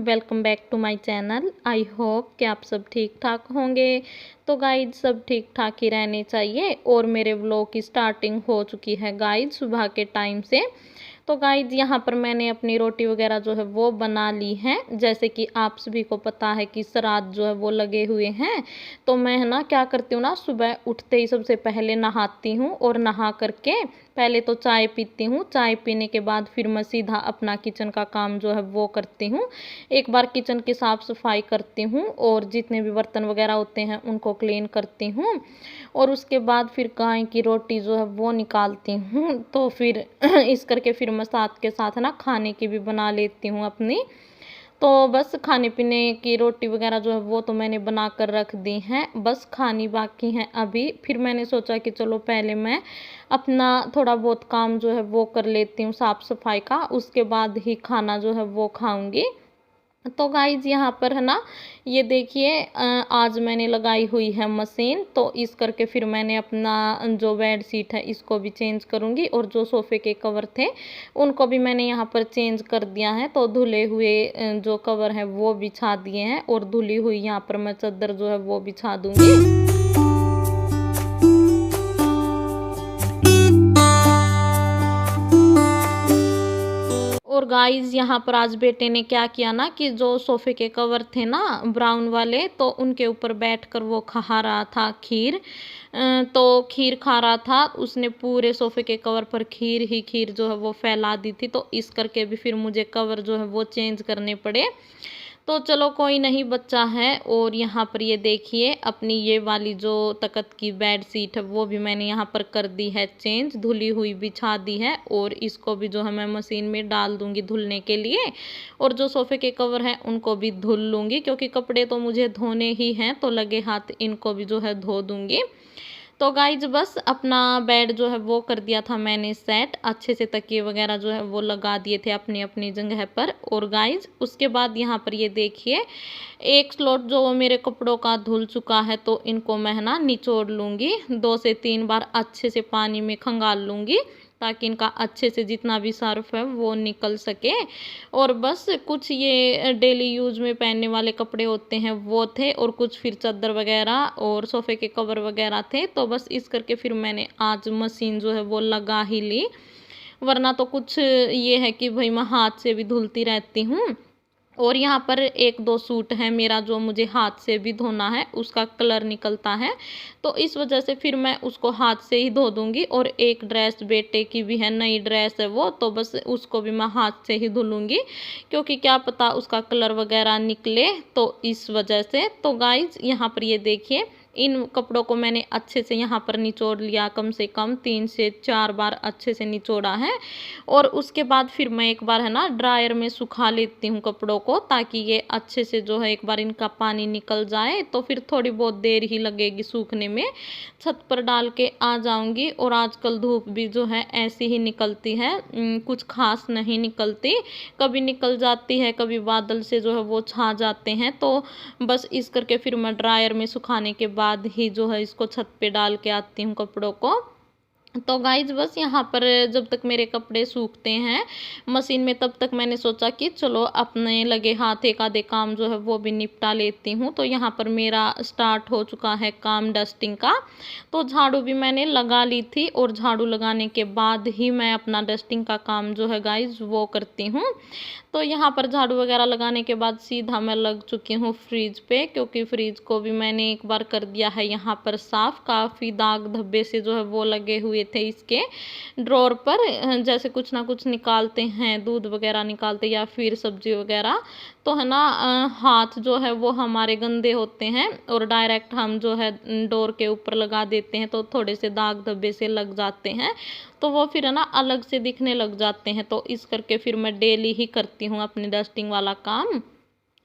Welcome back to my channel. I hope कि आप सब ठीक ठाक होंगे। तो गाइज सब ठीक ठाक ही रहने चाहिए। और मेरे व्लॉग की स्टार्टिंग हो चुकी है गाइज सुबह के टाइम से। तो गाइज यहाँ पर मैंने अपनी रोटी वगैरह जो है वो बना ली है। जैसे कि आप सभी को पता है कि श्राद्ध जो है वो लगे हुए हैं। तो मैं है ना क्या करती हूँ ना, सुबह उठते ही सबसे पहले नहाती हूँ और नहा करके पहले तो चाय पीती हूँ। चाय पीने के बाद फिर मैं सीधा अपना किचन का काम जो है वो करती हूँ। एक बार किचन की साफ़ सफाई करती हूँ और जितने भी बर्तन वगैरह होते हैं उनको क्लीन करती हूँ। और उसके बाद फिर गाय की रोटी जो है वो निकालती हूँ। तो फिर इस करके फिर मैं साथ के साथ ना खाने की भी बना लेती हूँ अपनी। तो बस खाने पीने की रोटी वगैरह जो है वो तो मैंने बना कर रख दी हैं, बस खानी बाकी है अभी। फिर मैंने सोचा कि चलो पहले मैं अपना थोड़ा बहुत काम जो है वो कर लेती हूँ साफ़ सफाई का, उसके बाद ही खाना जो है वो खाऊंगी। तो गाइज यहाँ पर है ना, ये देखिए आज मैंने लगाई हुई है मशीन। तो इस करके फिर मैंने अपना जो बेड शीट है इसको भी चेंज करूँगी और जो सोफ़े के कवर थे उनको भी मैंने यहाँ पर चेंज कर दिया है। तो धुले हुए जो कवर है वो बिछा दिए हैं और धुली हुई यहाँ पर मैं चादर जो है वो बिछा दूँगी। और गाइस यहाँ पर आज बेटे ने क्या किया ना कि जो सोफे के कवर थे ना ब्राउन वाले, तो उनके ऊपर बैठकर वो खा रहा था खीर। तो खीर खा रहा था, उसने पूरे सोफे के कवर पर खीर ही खीर जो है वो फैला दी थी। तो इस करके भी फिर मुझे कवर जो है वो चेंज करने पड़े। तो चलो कोई नहीं, बच्चा है। और यहाँ पर ये देखिए अपनी ये वाली जो तख्त की बेड शीट है वो भी मैंने यहाँ पर कर दी है चेंज, धुली हुई बिछा दी है। और इसको भी जो है मैं मशीन में डाल दूंगी धुलने के लिए। और जो सोफे के कवर हैं उनको भी धुल लूँगी, क्योंकि कपड़े तो मुझे धोने ही हैं, तो लगे हाथ इनको भी जो है धो दूँगी। तो गाइज बस अपना बेड जो है वो कर दिया था मैंने सेट, अच्छे से तकिए वगैरह जो है वो लगा दिए थे अपनी अपनी जगह पर। और गाइज उसके बाद यहाँ पर ये देखिए एक स्लॉट जो मेरे कपड़ों का धुल चुका है, तो इनको मैं ना निचोड़ लूँगी, 2 से 3 बार अच्छे से पानी में खंगाल लूँगी, ताकि इनका अच्छे से जितना भी सर्फ है वो निकल सके। और बस कुछ ये डेली यूज में पहनने वाले कपड़े होते हैं वो थे, और कुछ फिर चादर वगैरह और सोफ़े के कवर वगैरह थे। तो बस इस करके फिर मैंने आज मशीन जो है वो लगा ही ली, वरना तो कुछ ये है कि भाई मैं हाथ से भी धुलती रहती हूँ। और यहाँ पर 1-2 सूट है मेरा जो मुझे हाथ से भी धोना है, उसका कलर निकलता है, तो इस वजह से फिर मैं उसको हाथ से ही धो दूँगी। और एक ड्रेस बेटे की भी है, नई ड्रेस है वो, तो बस उसको भी मैं हाथ से ही धुलूँगी, क्योंकि क्या पता उसका कलर वगैरह निकले, तो इस वजह से। तो गाइज यहाँ पर ये देखिए इन कपड़ों को मैंने अच्छे से यहाँ पर निचोड़ लिया, कम से कम 3 से 4 बार अच्छे से निचोड़ा है। और उसके बाद फिर मैं एक बार है ना ड्रायर में सुखा लेती हूँ कपड़ों को, ताकि ये अच्छे से जो है एक बार इनका पानी निकल जाए। तो फिर थोड़ी बहुत देर ही लगेगी सूखने में, छत पर डाल के आ जाऊंगी। और आजकल धूप भी जो है ऐसी ही निकलती है, कुछ खास नहीं निकलती, कभी निकल जाती है, कभी बादल से जो है वो छा जाते हैं। तो बस इस करके फिर मैं ड्रायर में सुखाने के बाद ही जो है इसको छत पे डाल के आती हूँ कपड़ों को। तो गाइज बस यहाँ पर जब तक मेरे कपड़े सूखते हैं मशीन में, तब तक मैंने सोचा कि चलो अपने लगे हाथ एक आधे काम जो है वो भी निपटा लेती हूँ। तो यहाँ पर मेरा स्टार्ट हो चुका है काम डस्टिंग का। तो झाड़ू भी मैंने लगा ली थी, और झाड़ू लगाने के बाद ही मैं अपना डस्टिंग का काम जो है गाइज वो करती हूँ। तो यहाँ पर झाड़ू वगैरह लगाने के बाद सीधा मैं लग चुकी हूँ फ्रिज पे, क्योंकि फ्रिज को भी मैंने एक बार कर दिया है यहाँ पर साफ़। काफ़ी दाग धब्बे से जो है वो लगे हुए थे इसके ड्रॉर पर, जैसे कुछ ना कुछ निकालते हैं, दूध वगैरह निकालते या फिर सब्जी वगैरह, तो है ना हाथ जो है वो हमारे गंदे होते हैं, और डायरेक्ट हम जो है डोर के ऊपर लगा देते हैं, तो थोड़े से दाग धब्बे से लग जाते हैं, तो वो फिर है ना अलग से दिखने लग जाते हैं। तो इस करके फिर मैं डेली ही करती हूँ अपनी डस्टिंग वाला काम।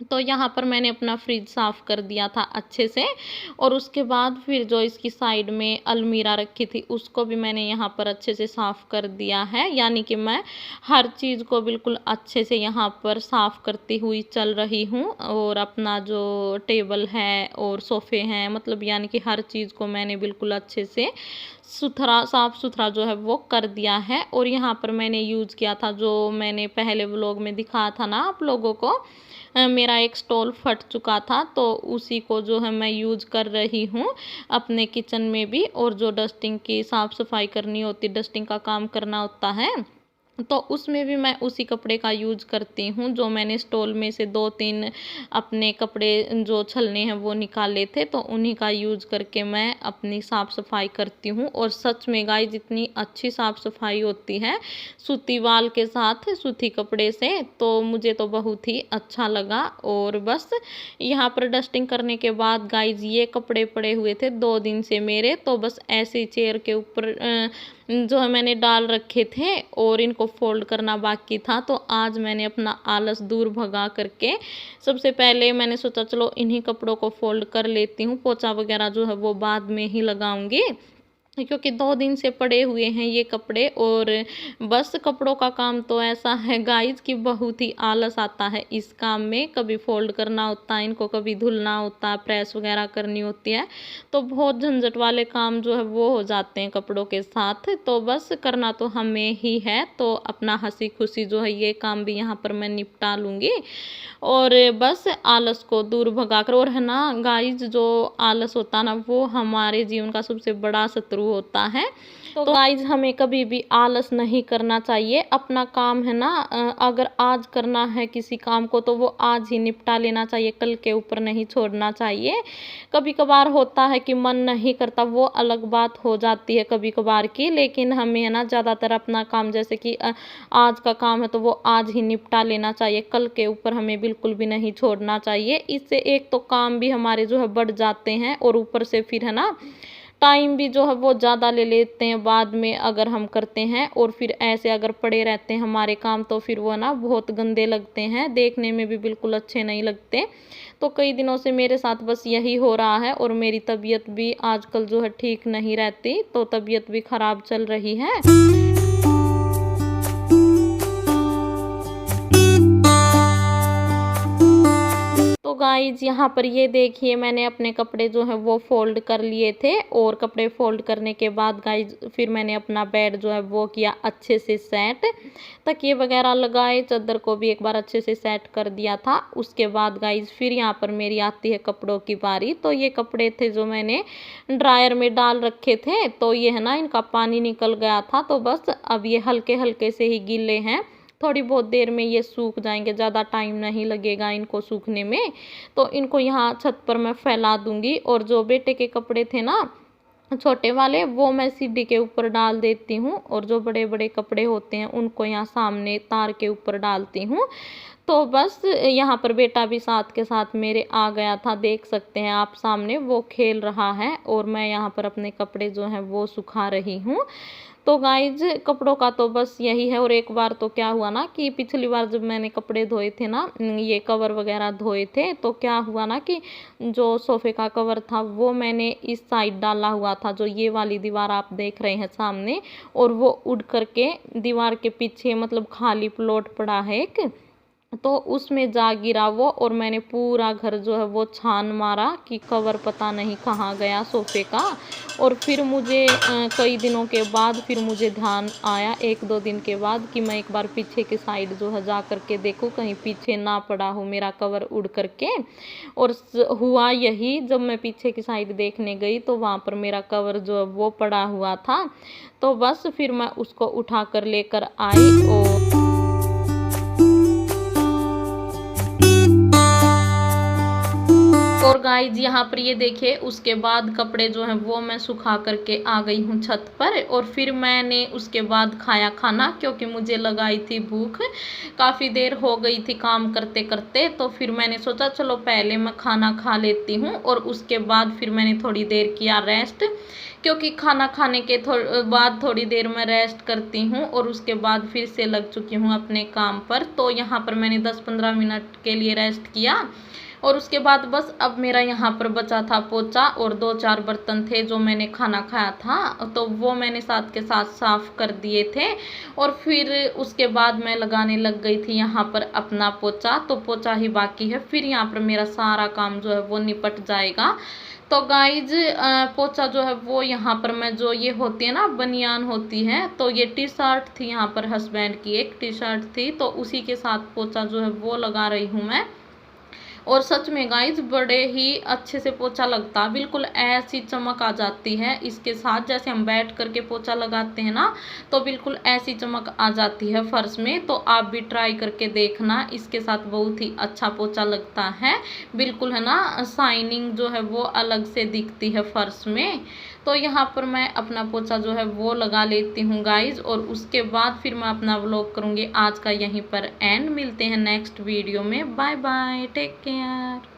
तो यहाँ पर मैंने अपना फ्रिज साफ़ कर दिया था अच्छे से। और उसके बाद फिर जो इसकी साइड में अलमीरा रखी थी उसको भी मैंने यहाँ पर अच्छे से साफ़ कर दिया है, यानी कि मैं हर चीज़ को बिल्कुल अच्छे से यहाँ पर साफ़ करती हुई चल रही हूँ। और अपना जो टेबल है और सोफ़े हैं, मतलब यानी कि हर चीज़ को मैंने बिल्कुल अच्छे से साफ़ सुथरा जो है वो कर दिया है। और यहाँ पर मैंने यूज़ किया था, जो मैंने पहले व्लॉग में दिखाया था ना आप लोगों को, मेरा एक स्टॉल फट चुका था, तो उसी को जो है मैं यूज़ कर रही हूँ अपने किचन में भी। और जो डस्टिंग की साफ़ सफाई करनी होती, डस्टिंग का काम करना होता है, तो उसमें भी मैं उसी कपड़े का यूज़ करती हूँ। जो मैंने स्टॉल में से 2-3 अपने कपड़े जो छलने हैं वो निकाले थे, तो उन्हीं का यूज़ करके मैं अपनी साफ़ सफाई करती हूँ। और सच में गाइस, जितनी अच्छी साफ़ सफाई होती है सूती वाल के साथ सूती कपड़े से, तो मुझे तो बहुत ही अच्छा लगा। और बस यहाँ पर डस्टिंग करने के बाद गाइस, ये कपड़े पड़े हुए थे 2 दिन से मेरे, तो बस ऐसे ही चेयर के ऊपर जो है मैंने डाल रखे थे और इनको फोल्ड करना बाकी था। तो आज मैंने अपना आलस दूर भगा करके सबसे पहले मैंने सोचा चलो इन्हीं कपड़ों को फोल्ड कर लेती हूँ, पोछा वगैरह जो है वो बाद में ही लगाऊंगी, क्योंकि 2 दिन से पड़े हुए हैं ये कपड़े। और बस कपड़ों का काम तो ऐसा है गाइस कि बहुत ही आलस आता है इस काम में। कभी फोल्ड करना होता है इनको, कभी धुलना होता है, प्रेस वगैरह करनी होती है, तो बहुत झंझट वाले काम जो है वो हो जाते हैं कपड़ों के साथ। तो बस करना तो हमें ही है, तो अपना हंसी खुशी जो है ये काम भी यहाँ पर मैं निपटा लूँगी। और बस आलस को दूर भगाकर, और है ना गाइस, जो आलस होता है ना वो हमारे जीवन का सबसे बड़ा शत्रु होता है। तो गाइज, हमें कभी भी आलस नहीं करना चाहिए। अपना काम है ना, अगर आज करना है किसी काम को तो वो आज ही निपटा लेना चाहिए, कल के ऊपर नहीं छोड़ना चाहिए। कभी कभार होता है कि मन नहीं करता, वो अलग बात हो जाती है कभी कभार की, लेकिन हमें है ना ज़्यादातर अपना काम, जैसे कि आज का काम है तो वो आज ही निपटा लेना चाहिए, कल के ऊपर हमें बिल्कुल भी नहीं छोड़ना चाहिए। इससे एक तो काम भी हमारे जो है बढ़ जाते हैं, और ऊपर से फिर है ना टाइम भी जो है वो ज़्यादा ले लेते हैं बाद में अगर हम करते हैं। और फिर ऐसे अगर पड़े रहते हैं हमारे काम, तो फिर वो ना बहुत गंदे लगते हैं, देखने में भी बिल्कुल अच्छे नहीं लगते। तो कई दिनों से मेरे साथ बस यही हो रहा है, और मेरी तबीयत भी आजकल जो है ठीक नहीं रहती, तो तबीयत भी ख़राब चल रही है। तो गाइज, यहाँ पर ये देखिए, मैंने अपने कपड़े जो है वो फोल्ड कर लिए थे। और कपड़े फोल्ड करने के बाद गाइज, फिर मैंने अपना बेड जो है वो किया अच्छे से सेट, तकिए वगैरह लगाए, चादर को भी एक बार अच्छे से सेट कर दिया था। उसके बाद गाइज, फिर यहाँ पर मेरी आती है कपड़ों की बारी। तो ये कपड़े थे जो मैंने ड्रायर में डाल रखे थे, तो ये है ना, इनका पानी निकल गया था, तो बस अब ये हल्के हल्के से ही गीले हैं। थोड़ी बहुत देर में ये सूख जाएंगे, ज़्यादा टाइम नहीं लगेगा इनको सूखने में। तो इनको यहाँ छत पर मैं फैला दूंगी। और जो बेटे के कपड़े थे ना छोटे वाले, वो मैं सीढ़ी के ऊपर डाल देती हूँ, और जो बड़े बड़े कपड़े होते हैं उनको यहाँ सामने तार के ऊपर डालती हूँ। तो बस यहाँ पर बेटा भी साथ के साथ मेरे आ गया था, देख सकते हैं आप सामने, वो खेल रहा है, और मैं यहाँ पर अपने कपड़े जो हैं वो सुखा रही हूँ। तो गाइज, कपड़ों का तो बस यही है। और एक बार तो क्या हुआ ना, कि पिछली बार जब मैंने कपड़े धोए थे ना, ये कवर वगैरह धोए थे, तो क्या हुआ ना कि जो सोफे का कवर था वो मैंने इस साइड डाला हुआ था, जो ये वाली दीवार आप देख रहे हैं सामने, और वो उड़ करके दीवार के पीछे, मतलब खाली प्लॉट पड़ा है एक, तो उसमें जा गिरा वो। और मैंने पूरा घर जो है वो छान मारा कि कवर पता नहीं कहाँ गया सोफे का। और फिर मुझे कई दिनों के बाद फिर मुझे ध्यान आया, 1-2 दिन के बाद, कि मैं एक बार पीछे की साइड जो है जा करके देखूं, कहीं पीछे ना पड़ा हो मेरा कवर उड़ करके। और हुआ यही, जब मैं पीछे की साइड देखने गई तो वहाँ पर मेरा कवर जो है वो पड़ा हुआ था। तो बस फिर मैं उसको उठा कर लेकर आई। और गाइज, यहाँ पर ये देखिए, उसके बाद कपड़े जो हैं वो मैं सुखा करके आ गई हूँ छत पर। और फिर मैंने उसके बाद खाया खाना, क्योंकि मुझे लगाई थी भूख, काफ़ी देर हो गई थी काम करते करते। तो फिर मैंने सोचा चलो पहले मैं खाना खा लेती हूँ, और उसके बाद फिर मैंने थोड़ी देर किया रेस्ट, क्योंकि खाना खाने के बाद थोड़ी देर मैं रेस्ट करती हूँ, और उसके बाद फिर से लग चुकी हूँ अपने काम पर। तो यहाँ पर मैंने 10-15 मिनट के लिए रेस्ट किया, और उसके बाद बस अब मेरा यहाँ पर बचा था पोछा, और 2-4 बर्तन थे जो मैंने खाना खाया था, तो वो मैंने साथ के साथ साफ कर दिए थे। और फिर उसके बाद मैं लगाने लग गई थी यहाँ पर अपना पोछा। तो पोछा ही बाकी है, फिर यहाँ पर मेरा सारा काम जो है वो निपट जाएगा। तो गाइज, पोछा जो है वो यहाँ पर मैं, जो ये होती है ना बनियान होती है, तो ये टी शर्ट थी यहाँ पर, हस्बैंड की एक टी शर्ट थी, तो उसी के साथ पोछा जो है वो लगा रही हूँ मैं। और सच में गाइज बड़े ही अच्छे से पोछा लगता है, बिल्कुल ऐसी चमक आ जाती है इसके साथ। जैसे हम बैठ करके पोछा लगाते हैं ना, तो बिल्कुल ऐसी चमक आ जाती है फर्श में। तो आप भी ट्राई करके देखना, इसके साथ बहुत ही अच्छा पोछा लगता है, बिल्कुल है ना, शाइनिंग जो है वो अलग से दिखती है फर्श में। तो यहाँ पर मैं अपना पोछा जो है वो लगा लेती हूँ गाइज, और उसके बाद फिर मैं अपना व्लॉग करूँगी आज का यहीं पर एंड। मिलते हैं नेक्स्ट वीडियो में, बाय बाय, टेक केयर।